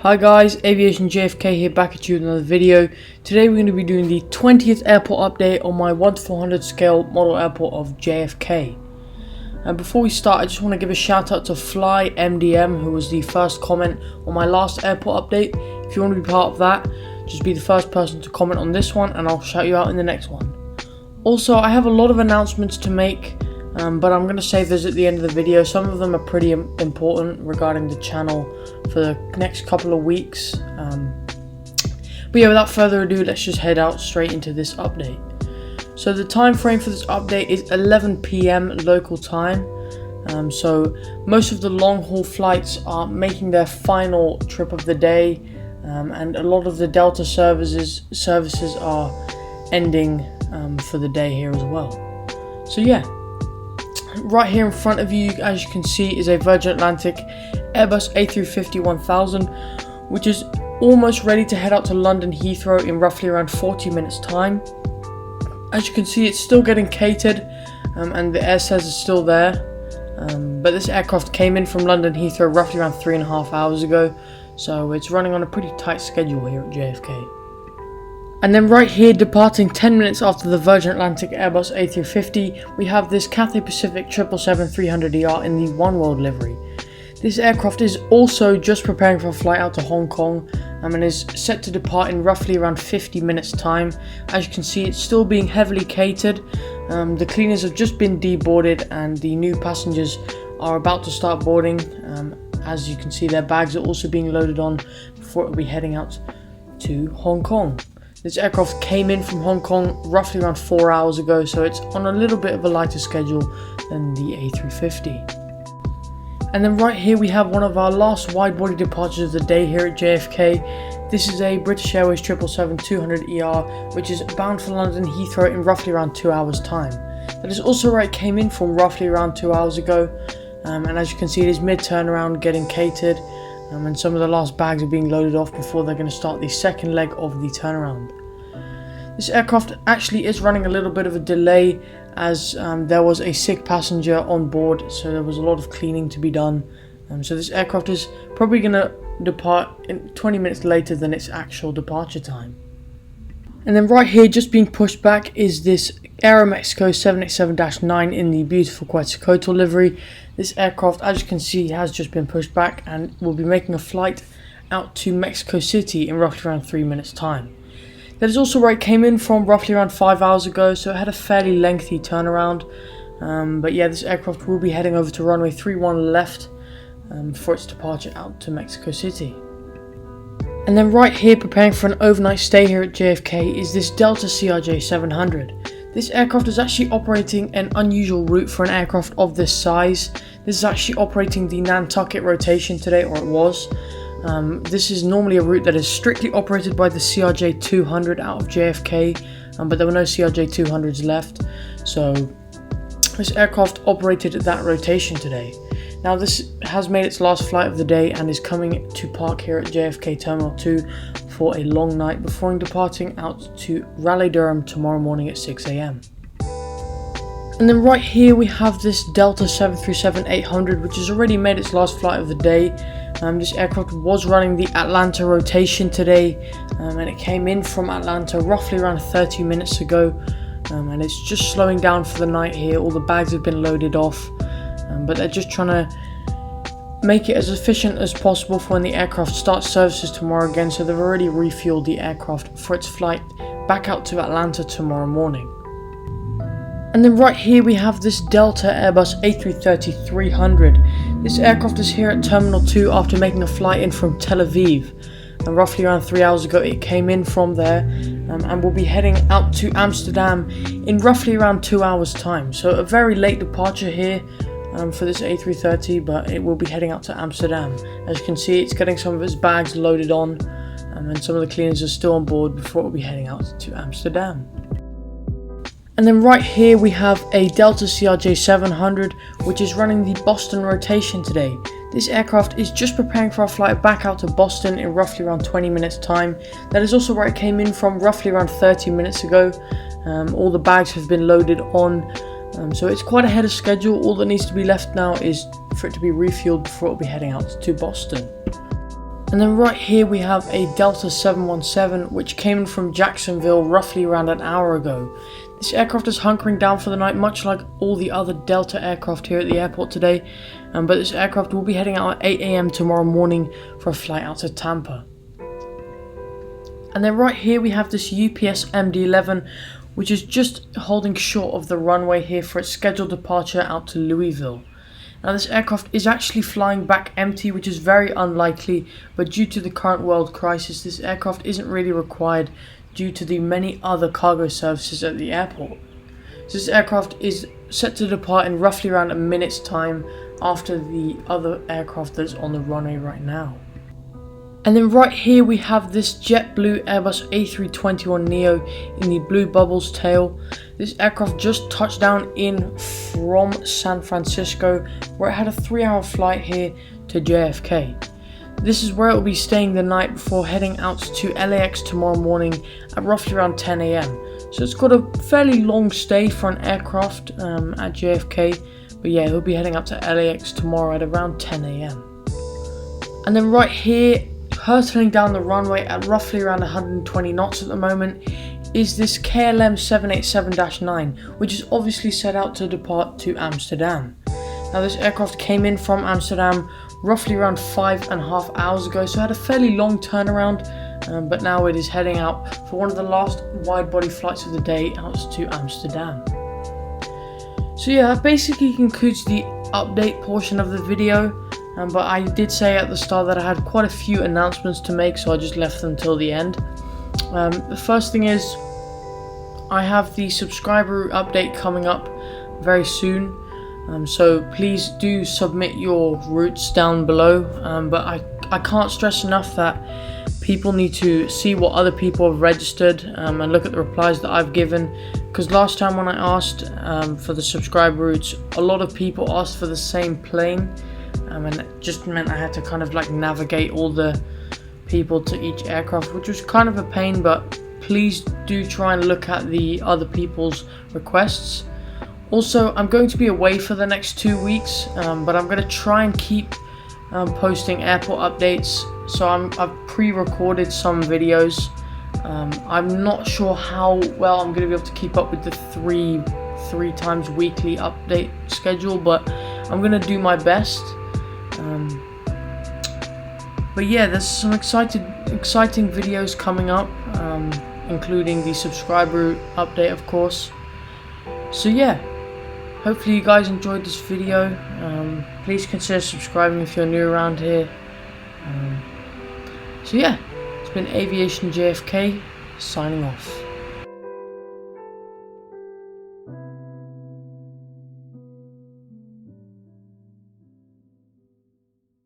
Hi guys, Aviation JFK here, back at you with another video. Today we're going to be doing the 20th airport update on my 1:400 scale model airport of JFK. And before we start, I just want to give a shout out to Fly MDM, who was the first comment on my last airport update. If you want to be part of that, just be the first person to comment on this one and I'll shout you out in the next one. Also, I have a lot of announcements to make, but I'm going to save those at the end of the video. Some of them are pretty important regarding the channel for the next couple of weeks. But yeah, without further ado, let's just head out straight into this update. So the time frame for this update is 11 PM local time. So most of the long haul flights are making their final trip of the day, and a lot of the Delta services are ending for the day here as well. So yeah, right here in front of you, as you can see, is a Virgin Atlantic Airbus A321neo, which is almost ready to head out to London Heathrow in roughly around 40 minutes time. As you can see, it's still getting catered, and the air says it's still there, but this aircraft came in from London Heathrow roughly around 3.5 hours ago, so it's running on a pretty tight schedule here at JFK. And then right here, departing 10 minutes after the Virgin Atlantic Airbus A350, we have this Cathay Pacific 777-300ER in the One World livery. This aircraft is also just preparing for a flight out to Hong Kong, and is set to depart in roughly around 50 minutes time. As you can see, it's still being heavily catered. The cleaners have just been deboarded and the new passengers are about to start boarding. As you can see, their bags are also being loaded on before it will be heading out to Hong Kong. This aircraft came in from Hong Kong roughly around 4 hours ago, so it's on a little bit of a lighter schedule than the A350. And then right here we have one of our last wide-body departures of the day here at JFK. This is a British Airways 777-200ER, which is bound for London Heathrow in roughly around 2 hours time. That is also where it came in from roughly around 2 hours ago, and as you can see, it is mid-turnaround, getting catered, and some of the last bags are being loaded off before they're going to start the second leg of the turnaround. This aircraft actually is running a little bit of a delay, as there was a sick passenger on board, so there was a lot of cleaning to be done. So this aircraft is probably going to depart 20 minutes later than its actual departure time. And then right here, just being pushed back, is this Aeromexico 787-9 in the beautiful Quetzalcoatl livery. This aircraft, as you can see, has just been pushed back and will be making a flight out to Mexico City in roughly around 3 minutes time. That is also where it came in from roughly around 5 hours ago, so it had a fairly lengthy turnaround. But yeah, this aircraft will be heading over to runway 31 left for its departure out to Mexico City. And then right here, preparing for an overnight stay here at JFK, is this Delta CRJ 700. This aircraft is actually operating an unusual route for an aircraft of this size. This is actually operating the Nantucket rotation today, or it was. This is normally a route that is strictly operated by the CRJ 200 out of JFK, but there were no CRJ 200s left, so this aircraft operated that rotation today. Now this has made its last flight of the day and is coming to park here at JFK Terminal 2 for a long night before departing out to Raleigh-Durham tomorrow morning at 6 AM. And then right here we have this Delta 737-800, which has already made its last flight of the day. This aircraft was running the Atlanta rotation today, and it came in from Atlanta roughly around 30 minutes ago, and it's just slowing down for the night here. All the bags have been loaded off, but they're just trying to make it as efficient as possible for when the aircraft starts services tomorrow again, so they've already refueled the aircraft for its flight back out to Atlanta tomorrow morning. And then right here we have this Delta Airbus A330-300. This aircraft is here at Terminal 2 after making a flight in from Tel Aviv. And roughly around 3 hours ago it came in from there, and will be heading out to Amsterdam in roughly around 2 hours time. So a very late departure here for this A330, but it will be heading out to Amsterdam. As you can see, it's getting some of its bags loaded on, and some of the cleaners are still on board before it will be heading out to Amsterdam. And then right here we have a Delta CRJ 700, which is running the Boston rotation today. This aircraft is just preparing for a flight back out to Boston in roughly around 20 minutes time. That is also where it came in from roughly around 30 minutes ago. All the bags have been loaded on, so it's quite ahead of schedule. All that needs to be left now is for it to be refueled before it will be heading out to Boston. And then right here we have a Delta 717 which came in from Jacksonville roughly around an hour ago. This aircraft is hunkering down for the night, much like all the other Delta aircraft here at the airport today, but this aircraft will be heading out at 8 AM tomorrow morning for a flight out to Tampa. And then right here we have this UPS MD-11 which is just holding short of the runway here for its scheduled departure out to Louisville. Now this aircraft is actually flying back empty, which is very unlikely, but due to the current world crisis, this aircraft isn't really required due to the many other cargo services at the airport. So this aircraft is set to depart in roughly around a minute's time after the other aircraft that's on the runway right now. And then right here we have this JetBlue Airbus A321neo in the blue bubbles tail. This aircraft just touched down in from San Francisco, where it had a 3-hour flight here to JFK. This is where it will be staying the night before heading out to LAX tomorrow morning at roughly around 10 AM. So it's got a fairly long stay for an aircraft at JFK, but yeah, he'll be heading up to LAX tomorrow at around 10 AM. And then right here, hurtling down the runway at roughly around 120 knots at the moment, is this KLM 787-9, which is obviously set out to depart to Amsterdam. Now this aircraft came in from Amsterdam roughly around 5.5 hours ago, so it had a fairly long turnaround, but now it is heading out for one of the last wide-body flights of the day out to Amsterdam. So yeah, that basically concludes the update portion of the video, but I did say at the start that I had quite a few announcements to make, so I just left them till the end. The first thing is, I have the subscriber update coming up very soon, so please do submit your routes down below, but I can't stress enough that people need to see what other people have registered and look at the replies that I've given, because last time when I asked for the subscriber routes, a lot of people asked for the same plane, and it just meant I had to kind of like navigate all the people to each aircraft, which was kind of a pain, but please do try and look at the other people's requests. Also, I'm going to be away for the next 2 weeks, but I'm going to try and keep posting airport updates, so I've pre-recorded some videos. I'm not sure how well I'm going to be able to keep up with the three times weekly update schedule, but I'm going to do my best. But yeah, there's some exciting videos coming up, including the subscriber update, of course. So yeah, hopefully you guys enjoyed this video. Please consider subscribing if you're new around here. So yeah, it's been Aviation JFK signing off.